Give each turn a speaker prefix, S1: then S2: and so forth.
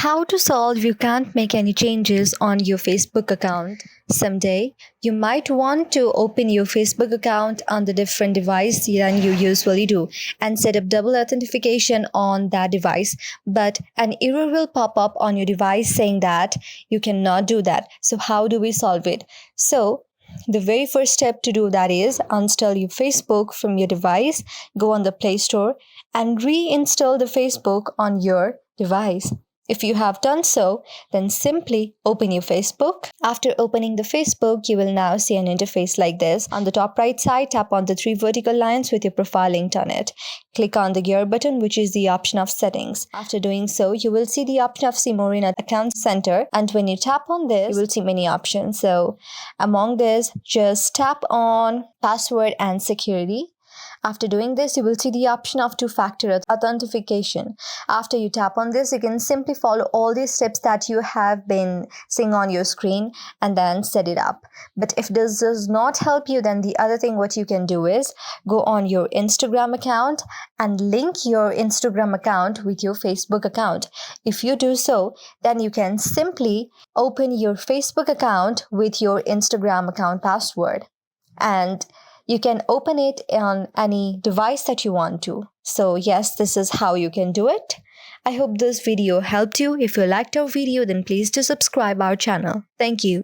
S1: How to solve you can't make any changes on your Facebook account. Someday, you might want to open your Facebook account on the different device than you usually do and set up double authentication on that device. But an error will pop up on your device saying that you cannot do that. So how do we solve it? So the very first step to do that is uninstall your Facebook from your device, go on the Play Store and reinstall the Facebook on your device. If you have done so, then simply open your Facebook. After opening the Facebook, you will now see an interface like this. On the top right side, tap on the three vertical lines with your profile linked on it. Click on the gear button, which is the option of settings. After doing so, you will see the option of Simor in Account Center. And when you tap on this, you will see many options. So among this, just tap on password and security. After doing this, you will see the option of two-factor authentication. After you tap on this, you can simply follow all these steps that you have been seeing on your screen and then set it up. But if this does not help you, then the other thing what you can do is go on your Instagram account and link your Instagram account with your Facebook account. If you do so, then you can simply open your Facebook account with your Instagram account password. And you can open it on any device that you want to. So yes, this is how you can do it. I hope this video helped you. If you liked our video, then please do subscribe our channel. Thank you.